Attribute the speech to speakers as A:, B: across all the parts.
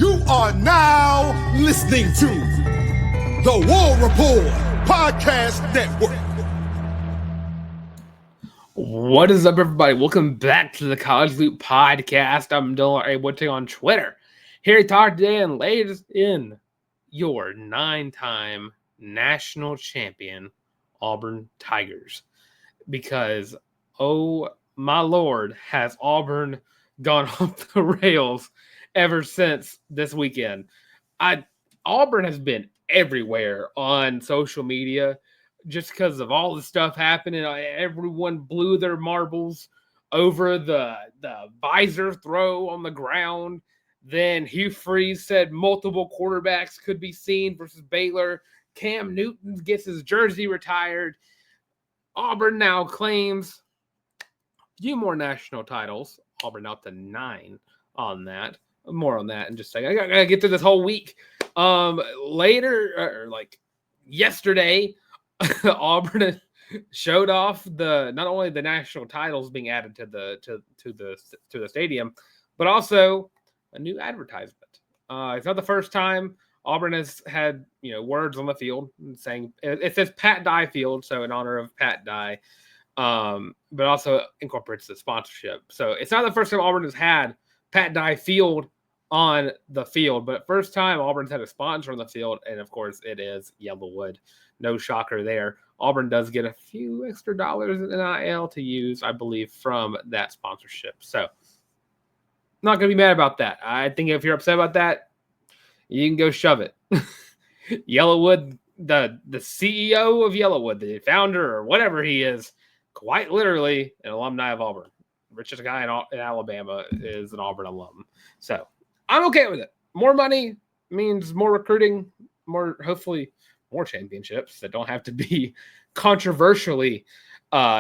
A: You are now listening to the War Report Podcast Network.
B: What is up, everybody? Welcome back to the College Loop Podcast. I'm Dylan A. on Twitter. Here to talk today and latest in your 9-time national champion Auburn Tigers. Because, oh my Lord, has Auburn gone off the rails ever since this weekend. Auburn has been everywhere on social media just because of all the stuff happening. Everyone blew their marbles over the visor throw on the ground. Then Hugh Freeze said multiple quarterbacks could be seen versus Baylor. Cam Newton gets his jersey retired. Auburn now claims a few more national titles. Auburn out to 9 on that. More on that in just a second. I gotta get through this whole week. Later, like yesterday, Auburn showed off not only the national titles being added to the stadium, but also a new advertisement. It's not the first time Auburn has had words on the field saying it says Pat Dye Field, so in honor of Pat Dye, but also incorporates the sponsorship. So it's not the first time Auburn has had Pat Dye Field on the field, but first time Auburn's had a sponsor on the field, and of course it is Yellowwood. No shocker there. Auburn does get a few extra dollars in NIL to use, I believe, from that sponsorship. So not going to be mad about that. I think if you're upset about that, you can go shove it. Yellowwood, the CEO of Yellowwood, the founder or whatever he is, quite literally an alumni of Auburn. Richest guy in Alabama is an Auburn alum. So I'm okay with it. More money means more recruiting, hopefully more championships that don't have to be controversially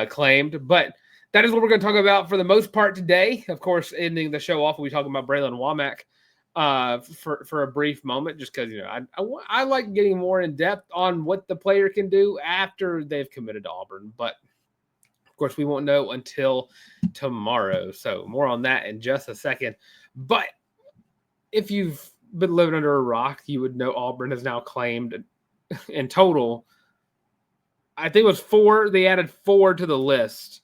B: claimed. But that is what we're going to talk about for the most part today. Of course, ending the show off, we'll be talking about Braylon Womack for a brief moment, just because I like getting more in depth on what the player can do after they've committed to Auburn. But of course, we won't know until tomorrow. So more on that in just a second. But if you've been living under a rock, you would know Auburn has now claimed in total, I think it was 4. They added 4 to the list.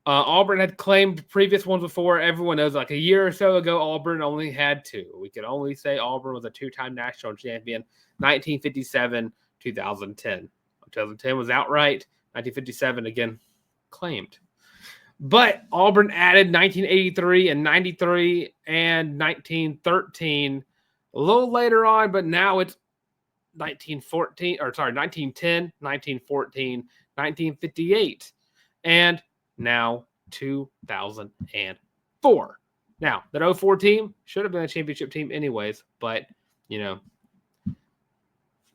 B: Auburn had claimed previous ones before. Everyone knows, like a year or so ago, Auburn only had 2. We could only say Auburn was a 2-time national champion, 1957, 2010. 2010 was outright. 1957, again, claimed. But Auburn added 1983 and 93 and 1913 a little later on, but now it's 1910, 1914, 1958, and now 2004. Now, that 04 team should have been a championship team anyways, but,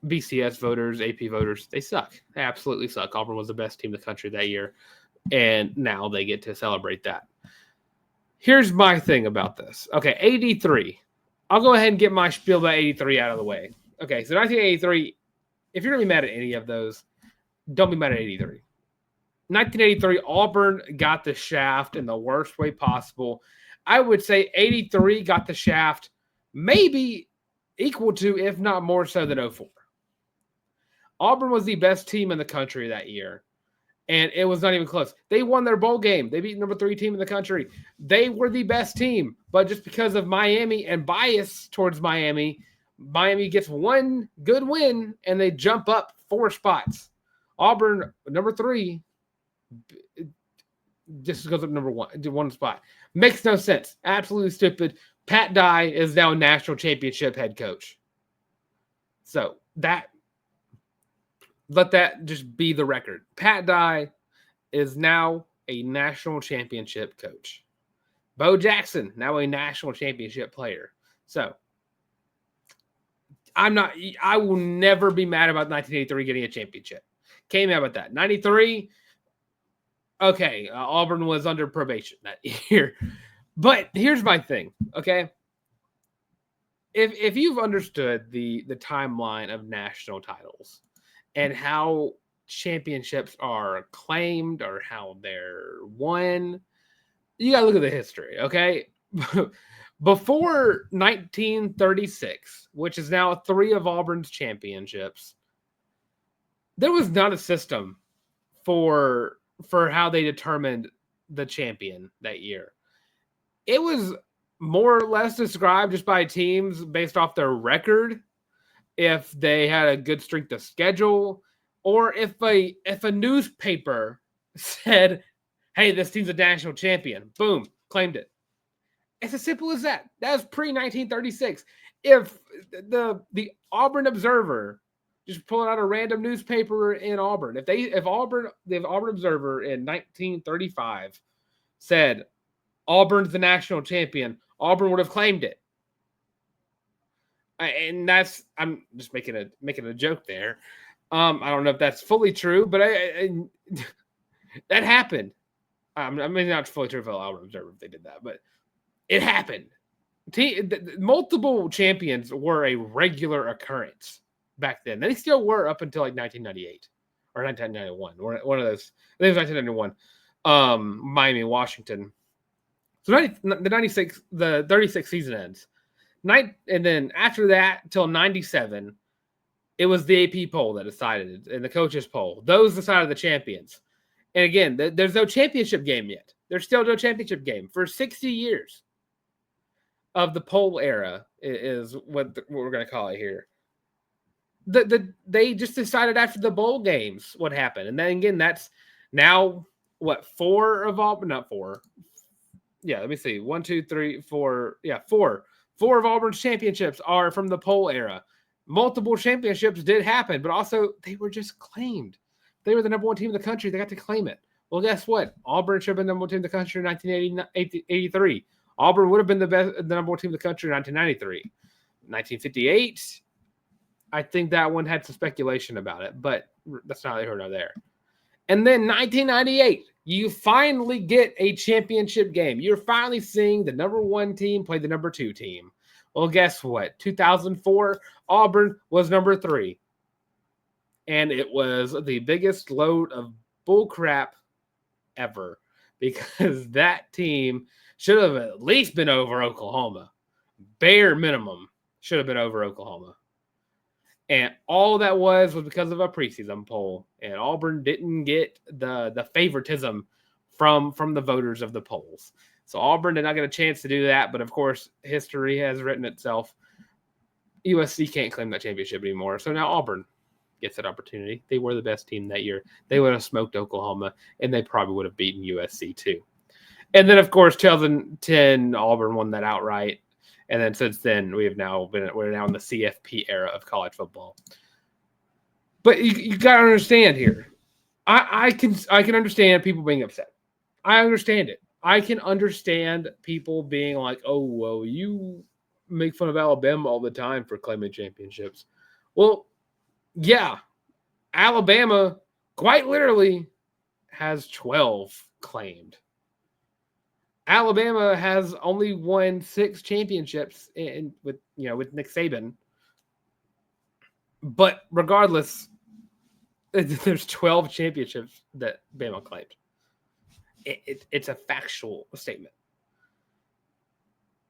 B: BCS voters, AP voters, they suck. They absolutely suck. Auburn was the best team in the country that year, and now they get to celebrate that. Here's my thing about this. Okay, 83. I'll go ahead and get my spiel about 83 out of the way. Okay, so 1983, if you're going to be mad at any of those, don't be mad at 83. 1983, Auburn got the shaft in the worst way possible. I would say 83 got the shaft maybe equal to, if not more so than 04. Auburn was the best team in the country that year, and it was not even close. They won their bowl game. They beat number 3 team in the country. They were the best team, but just because of Miami and bias towards Miami gets one good win, and they jump up 4 spots. Auburn, number 3, just goes up number 1 spot. Makes no sense. Absolutely stupid. Pat Dye is now a national championship head coach. So let that just be the record. Pat Dye is now a national championship coach. Bo Jackson, now a national championship player. So I will never be mad about 1983 getting a championship. Came out with that. 93, okay, Auburn was under probation that year. But here's my thing, okay? If you've understood the timeline of national titles and how championships are claimed or how they're won, you got to look at the history, okay? Before 1936, which is now 3 of Auburn's championships, there was not a system for how they determined the champion that year. It was more or less described just by teams based off their record, if they had a good strength of schedule, or if a newspaper said, hey, this team's a national champion, boom, claimed it. It's as simple as that. That was pre-1936. If the Auburn Observer, just pulling out a random newspaper in Auburn, if Auburn Observer in 1935 said Auburn's the national champion, Auburn would have claimed it. And that's, I'm just making a joke there. I don't know if that's fully true, but that happened. I mean, not fully true for the Auburn Observer if they did that, but it happened. Multiple champions were a regular occurrence back then. They still were up until like 1998 or 1991. One of those. I think it was 1991. Miami, Washington. So the 36 season ends. And then after that, till 97, it was the AP poll that decided it, and the coaches poll. Those decided the champions. And again, there's no championship game yet. There's still no championship game. For 60 years of the poll era is what we're going to call it here. They just decided after the bowl games what happened. And then again, that's now what, 4 of Auburn, not 4. Yeah, let me see. 1, 2, 3, 4. Yeah, 4. 4 of Auburn's championships are from the poll era. Multiple championships did happen, but also they were just claimed. They were the number 1 team in the country. They got to claim it. Well, guess what? Auburn should have been the number 1 team in the country in 1983. Auburn would have been the number 1 team in the country in 1993. 1958, I think that one had some speculation about it, but that's not here nor there. And then 1998, you finally get a championship game. You're finally seeing the number 1 team play the number 2 team. Well, guess what? 2004, Auburn was number 3. And it was the biggest load of bullcrap ever, because that team should have at least been over Oklahoma. Bare minimum should have been over Oklahoma. And all that was because of a preseason poll. And Auburn didn't get the favoritism from the voters of the polls. So Auburn did not get a chance to do that. But, of course, history has written itself. USC can't claim that championship anymore. So now Auburn gets that opportunity. They were the best team that year. They would have smoked Oklahoma, and they probably would have beaten USC too. And then, of course, 2010, Auburn won that outright. And then since then, we're now in the CFP era of college football. But you got to understand here. I can understand people being upset. I understand it. I can understand people being like, oh, well, you make fun of Alabama all the time for claiming championships. Well, yeah, Alabama quite literally has 12 claimed. Alabama has only won 6 championships with Nick Saban. But regardless, there's 12 championships that Bama claimed. It's a factual statement.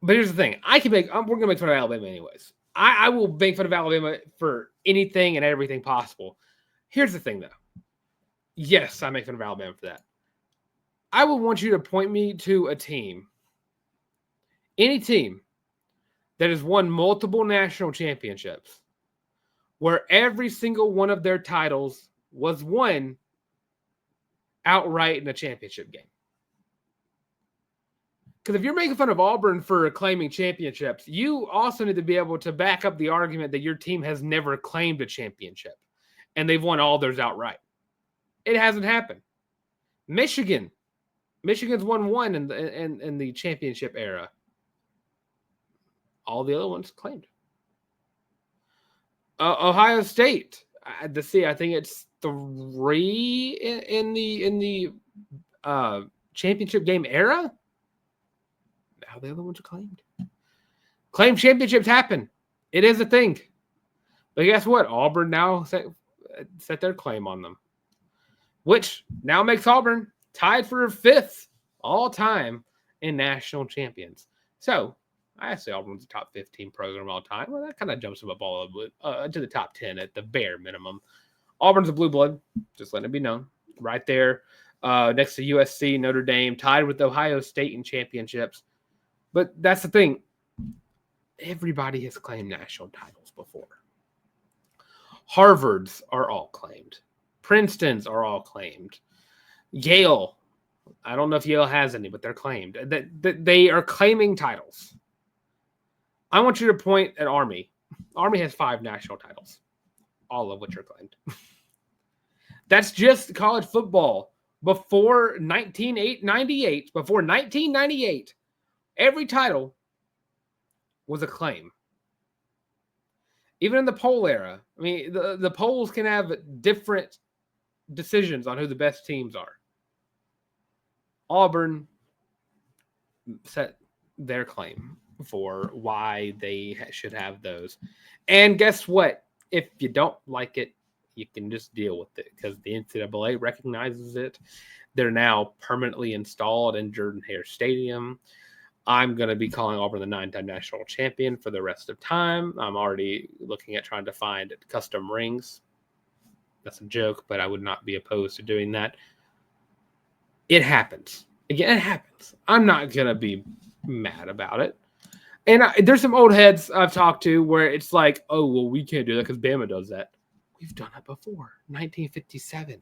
B: But here's the thing. We're going to make fun of Alabama anyways. I will make fun of Alabama for anything and everything possible. Here's the thing, though. Yes, I make fun of Alabama for that. I would want you to point me to a team, any team that has won multiple national championships, where every single one of their titles was won outright in a championship game. Because if you're making fun of Auburn for claiming championships, you also need to be able to back up the argument that your team has never claimed a championship and they've won all theirs outright. It hasn't happened. Michigan's won 1 in the championship era. All the other ones claimed. Ohio State. I think it's 3 in the championship game era. Now the other ones are claimed. Claimed championships happen. It is a thing. But guess what? Auburn now set their claim on them, which now makes Auburn tied for 5th all time in national champions. So I say Auburn's a top 15 program all time. Well, that kind of jumps them up all to the top 10 at the bare minimum. Auburn's a blue blood, just letting it be known. Right there, next to USC, Notre Dame, tied with Ohio State in championships. But that's the thing. Everybody has claimed national titles before. Harvard's are all claimed. Princeton's are all claimed. Yale, I don't know if Yale has any, but they're claimed. They are claiming titles. I want you to point at Army. Army has 5 national titles, all of which are claimed. That's just college football. Before 1998, every title was a claim. Even in the poll era, I mean, the polls can have different decisions on who the best teams are. Auburn set their claim for why they should have those. And guess what? If you don't like it, you can just deal with it because the NCAA recognizes it. They're now permanently installed in Jordan-Hare Stadium. I'm going to be calling Auburn the 9-time national champion for the rest of time. I'm already looking at trying to find custom rings. That's a joke, but I would not be opposed to doing that. It happens. Again, it happens. I'm not going to be mad about it. And there's some old heads I've talked to where it's like, oh, well, we can't do that because Bama does that. We've done it before. 1957.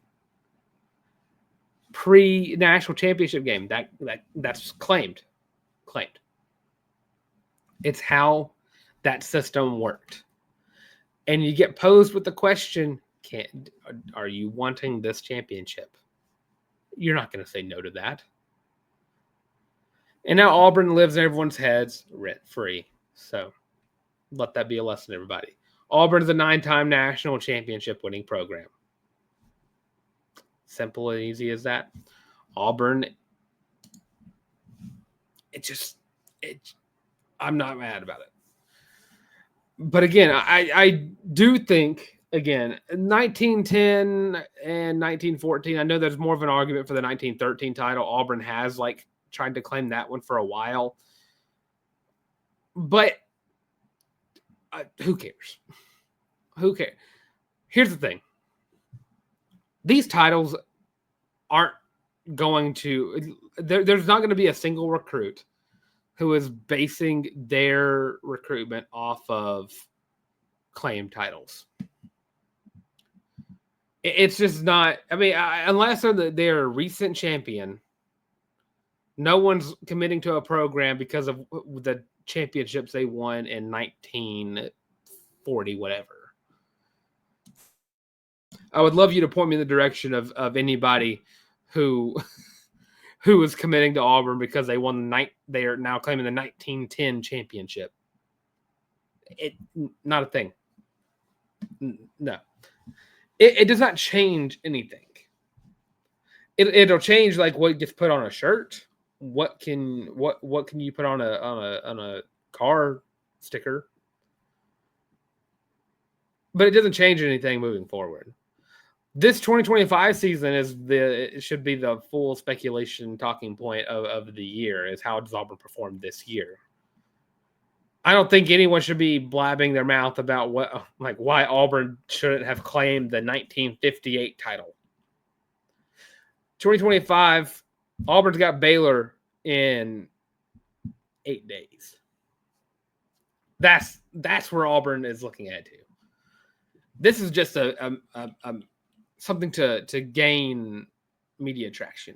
B: Pre-national championship game. That's claimed. It's how that system worked. And you get posed with the question, are you wanting this championship? You're not going to say no to that. And now Auburn lives in everyone's heads rent-free. So let that be a lesson, everybody. Auburn is a 9-time national championship winning program. Simple and easy as that. Auburn, I'm not mad about it. But again, I do think, again, 1910 and 1914, I know there's more of an argument for the 1913 title. Auburn has tried to claim that one for a while. But who cares? Who cares? Here's the thing. These titles aren't going to – there's not going to be a single recruit who is basing their recruitment off of claim titles. It's just not – I mean, unless they're a recent champion, no one's committing to a program because of the championships they won in 1940, whatever. I would love you to point me in the direction of anybody who is committing to Auburn because they won they are now claiming the 1910 championship. Not a thing. No. It does not change anything. It'll change what gets put on a shirt. What can you put on a car sticker? But it doesn't change anything moving forward. This 2025 season it should be the full speculation talking point of the year is how does Auburn perform this year. I don't think anyone should be blabbing their mouth about why Auburn shouldn't have claimed the 1958 title. 2025, Auburn's got Baylor in 8 days. That's where Auburn is looking at too. This is just a something to gain media traction.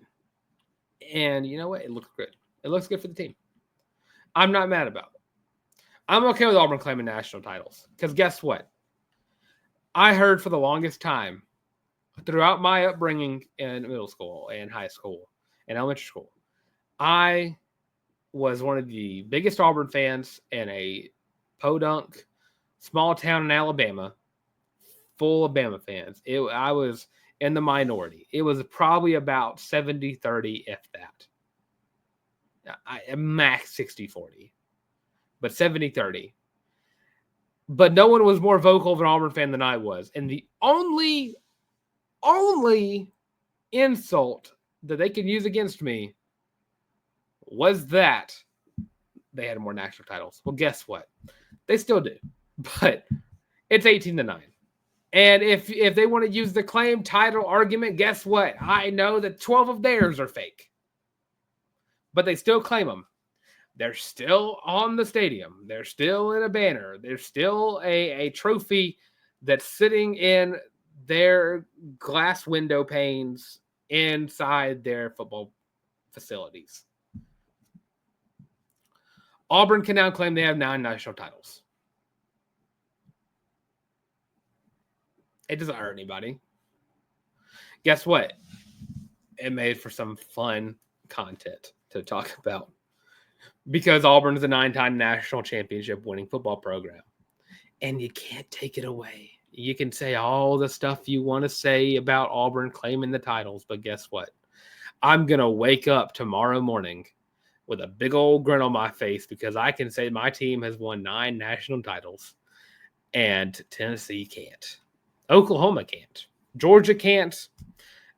B: And you know what? It looks good. It looks good for the team. I'm not mad about it. I'm okay with Auburn claiming national titles. Because guess what? I heard for the longest time throughout my upbringing in middle school and high school and elementary school, I was one of the biggest Auburn fans in a podunk small town in Alabama, full of Bama fans. I was in the minority. It was probably about 70-30, if that. Max 60-40, but 70-30. But no one was more vocal of an Auburn fan than I was. And the only insult that they could use against me was that they had more national titles. Well, guess what? They still do, but it's 18-9. And if they want to use the claim title argument, guess what? I know that 12 of theirs are fake, but they still claim them. They're still on the stadium. They're still in a banner. There's still a trophy that's sitting in their glass window panes inside their football facilities. Auburn can now claim they have 9 national titles. It doesn't hurt anybody. Guess what? It made for some fun content to talk about. Because Auburn is a 9-time national championship winning football program. And you can't take it away. You can say all the stuff you want to say about Auburn claiming the titles, but guess what? I'm going to wake up tomorrow morning with a big old grin on my face because I can say my team has won 9 national titles and Tennessee can't. Oklahoma can't. Georgia can't.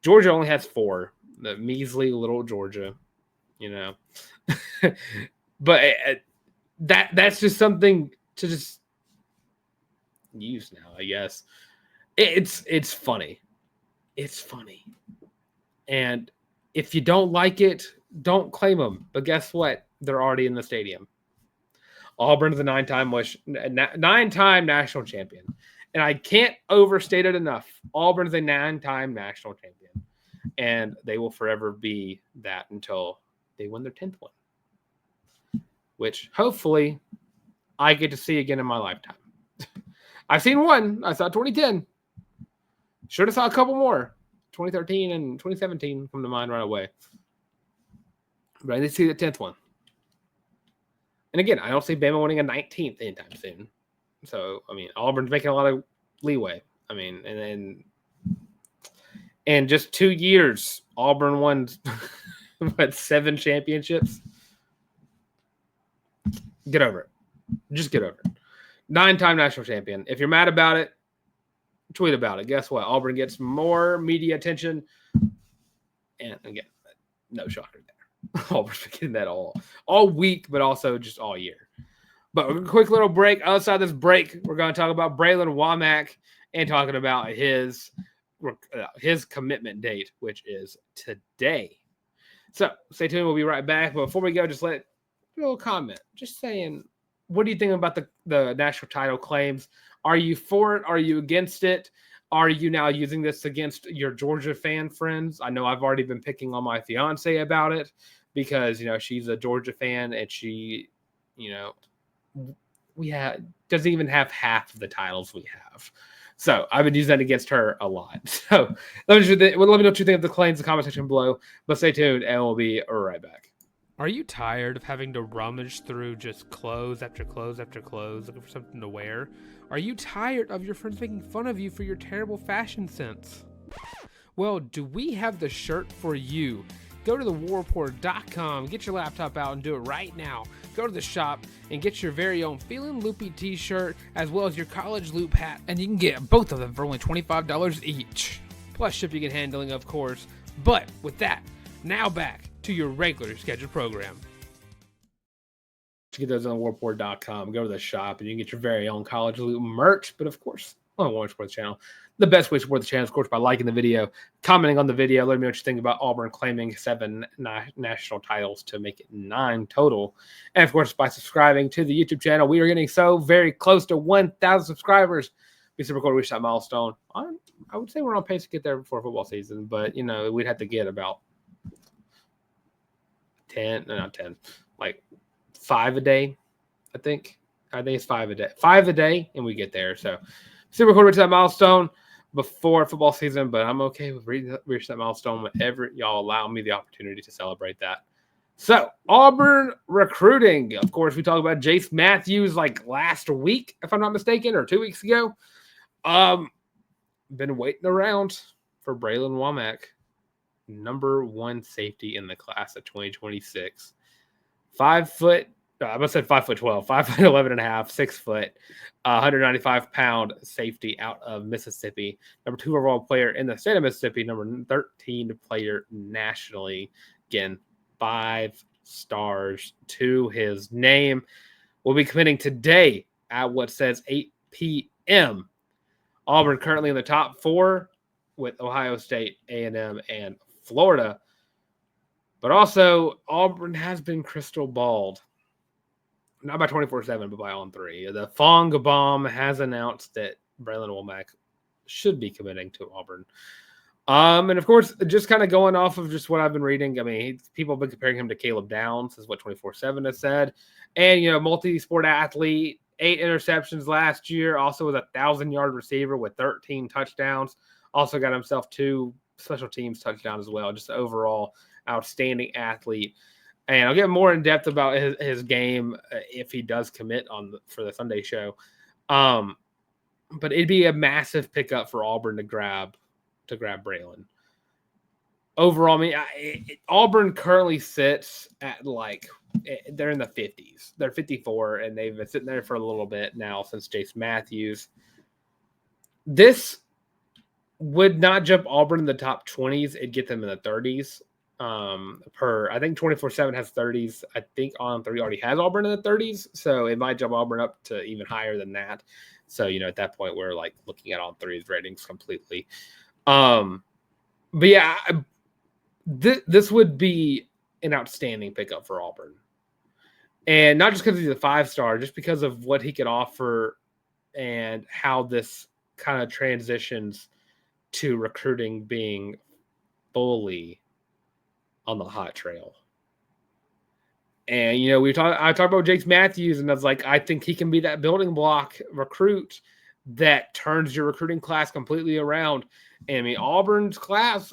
B: Georgia only has 4. The measly little Georgia, you know. But that's just something to just use now, I guess. It's funny. It's funny. And if you don't like it, don't claim them. But guess what? They're already in the stadium. Auburn's a 9-time national champion. And I can't overstate it enough. Auburn's a 9-time national champion. And they will forever be that until they win their 10th one. Which hopefully I get to see again in my lifetime. I've seen one. I saw 2010. Should have saw a couple more. 2013 and 2017 come to mind right away. But I did see the 10th one. And again, I don't see Bama winning a 19th anytime soon. So, I mean, Auburn's making a lot of leeway. I mean, and then in just 2 years, Auburn won, 7 championships? Get over it. Just get over it. 9-time national champion. If you're mad about it, tweet about it. Guess what? Auburn gets more media attention. And again, no shocker there. Auburn's been getting that all week, but also just all year. But a quick little break. Outside this break, we're going to talk about Braylon Womack and talking about his commitment date, which is today. So stay tuned. We'll be right back. But before we go, just let a little comment. Just saying, what do you think about the national title claims? Are you for it? Are you against it? Are you now using this against your Georgia fan friends? I know I've already been picking on my fiance about it because, she's a Georgia fan and she, doesn't even have half of the titles we have. So I've been using that against her a lot. So let me know what you think of the claims in the comment section below. But stay tuned and we'll be right back. Are you tired of having to rummage through just clothes after clothes after clothes looking for something to wear? Are you tired of your friends making fun of you for your terrible fashion sense? Well, do we have the shirt for you? Go to thewarreport.com, get your laptop out and do it right now. Go to the shop and get your very own Feelin' Loopy t-shirt as well as your college loop hat, and you can get both of them for only $25 each. Plus shipping and handling, of course. But with that, now back to your regular scheduled program. To get those on warreport.com, go to the shop and you can get your very own college loop merch. But of course, I want to support the channel. The best way to support the channel is, of course, by liking the video, commenting on the video, letting me know what you think about Auburn claiming 7 national titles to make it 9 total. And of course, by subscribing to the YouTube channel. We are getting so very close to 1,000 subscribers. Be super cool to reach that milestone. I would say we're on pace to get there before football season, but we'd have to get about 5 a day, I think. I think it's 5 a day. 5 a day, and we get there. So super cool to reach that milestone before football season, but I'm okay with reaching that milestone whenever y'all allow me the opportunity to celebrate that. So Auburn recruiting. Of course, we talked about Jace Matthews like last week, if I'm not mistaken, or 2 weeks ago. Been waiting around for Braylon Womack, number 1 safety in the class of 2026. 5 foot. I must have said 5'12", 5'11" and a half, 6 foot, 195-pound safety out of Mississippi. Number 2 overall player in the state of Mississippi. Number 13 player nationally. Again, 5'12", stars to his name. Will be committing today at what says 8 p.m. Auburn currently in the top 4 with Ohio State, A&M, and Florida. But also, Auburn has been crystal balled. Not by 24/7, but by On 3. The Fong Bomb has announced that Braylon Womack should be committing to Auburn. And of course, just kind of going off of just what I've been reading, I mean, people have been comparing him to Caleb Downs, is what 24/7 has said. And, multi-sport athlete, 8 interceptions last year, also was a 1,000-yard receiver with 13 touchdowns. Also got himself 2 special teams touchdowns as well. Just overall outstanding athlete. And I'll get more in depth about his game if he does commit for the Sunday show. But it'd be a massive pickup for Auburn to grab Braylon. Overall, I mean, Auburn currently sits at they're in the 50s. They're 54, and they've been sitting there for a little bit now since Jace Matthews. This would not jump Auburn in the top 20s. It'd get them in the 30s. I think 24/7 has 30s. I think On 3 already has Auburn in the 30s, so it might jump Auburn up to even higher than that. So, at that point, we're looking at On 3's ratings completely. But yeah, this would be an outstanding pickup for Auburn. And not just because he's a 5-star, just because of what he could offer and how this kind of transitions to recruiting being fully on the hot trail. And, I talked about Jace Matthews, and I was I think he can be that building block recruit that turns your recruiting class completely around. And I mean, Auburn's class,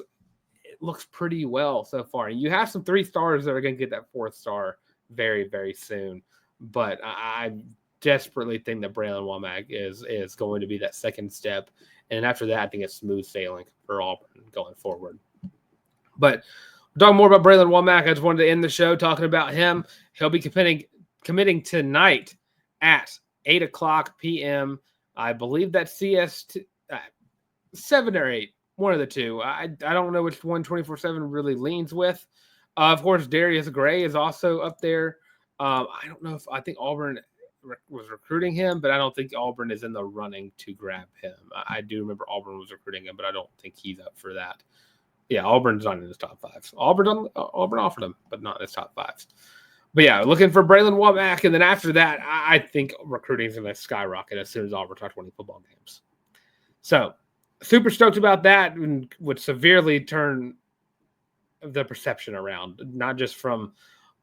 B: it looks pretty well so far. And you have some 3-stars that are going to get that 4th star very, very soon. But I desperately think that Braylon Womack is going to be that second step. And after that, I think it's smooth sailing for Auburn going forward. But talking more about Braylon Womack, I just wanted to end the show talking about him. He'll be committing tonight at 8 o'clock p.m. I believe that's CST 7 or 8, one of the two. I don't know which one 24/7 really leans with. Of course, Darius Gray is also up there. I don't know I think Auburn was recruiting him, but I don't think Auburn is in the running to grab him. I do remember Auburn was recruiting him, but I don't think he's up for that. Yeah, Auburn's not in his top 5s. Auburn offered him, but not in his top 5s. But yeah, looking for Braylon Womack, and then after that, I think recruiting is going to skyrocket as soon as Auburn starts winning football games. So, super stoked about that, and would severely turn the perception around, not just from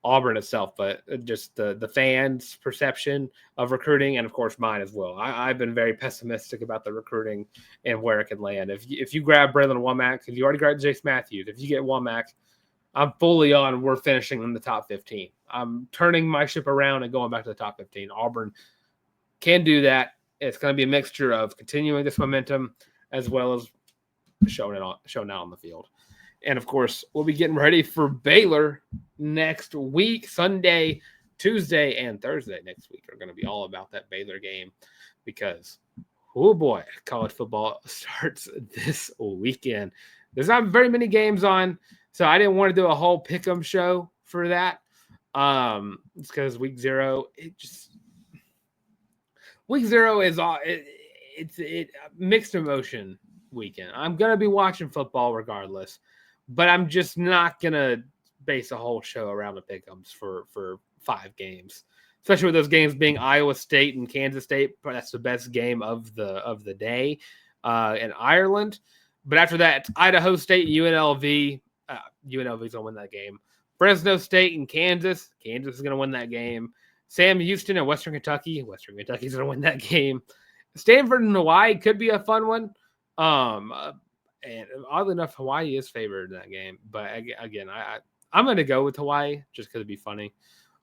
B: Auburn itself, but just the fans' perception of recruiting, and of course mine as well. I've been very pessimistic about the recruiting and where it could land. If you grab Braylon Womack, if you already grabbed Jace Matthews, if you get Womack, I'm fully on. We're finishing in the top 15. I'm turning my ship around and going back to the top 15. Auburn can do that. It's going to be a mixture of continuing this momentum as well as showing out on the field. And, of course, we'll be getting ready for Baylor next week. Sunday, Tuesday, and Thursday next week are going to be all about that Baylor game because, oh, boy, college football starts this weekend. There's not very many games on, so I didn't want to do a whole pick'em show for that. It's because week 0, week 0 is it's mixed emotion weekend. I'm going to be watching football regardless. But I'm just not going to base a whole show around the pick'ems for 5 games, especially with those games being Iowa State and Kansas State. That's the best game of the day in Ireland. But after that, it's Idaho State, UNLV. UNLV is going to win that game. Fresno State and Kansas. Kansas is going to win that game. Sam Houston and Western Kentucky. Western Kentucky is going to win that game. Stanford and Hawaii could be a fun one. And oddly enough, Hawaii is favored in that game. But again, I'm going to go with Hawaii just because it'd be funny.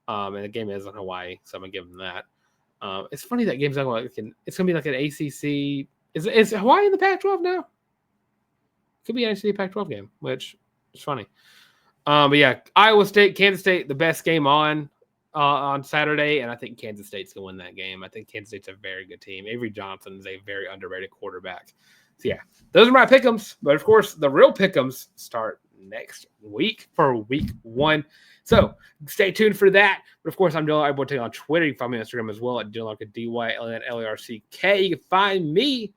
B: And the game is in Hawaii, so I'm going to give them that. It's funny that game's not going to it's going to be like an ACC. Is Hawaii in the Pac-12 now? Could be an ACC Pac-12 game, which is funny. But yeah, Iowa State, Kansas State, the best game on Saturday, and I think Kansas State's going to win that game. I think Kansas State's a very good team. Avery Johnson is a very underrated quarterback. So yeah, those are my pick'ems. But of course, the real pick'ems start next week for week 1. So stay tuned for that. But of course, I'm Dylan. I'm on Twitter. You can find me on Instagram as well at Dylan at DYLNLARCK. You can find me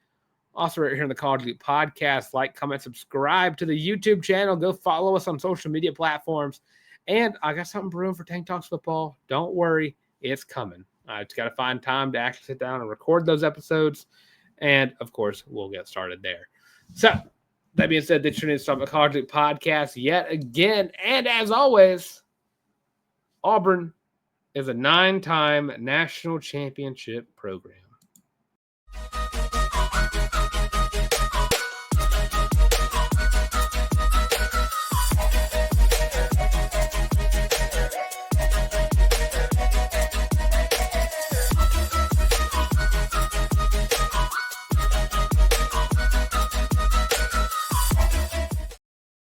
B: also right here in the College League Podcast. Like, comment, subscribe to the YouTube channel. Go follow us on social media platforms. And I got something brewing for Tank Talks Football. Don't worry, it's coming. I just got to find time to actually sit down and record those episodes. And, of course, we'll get started there. So, that being said, this is the College League Podcast yet again. And as always, Auburn is a 9-time national championship program.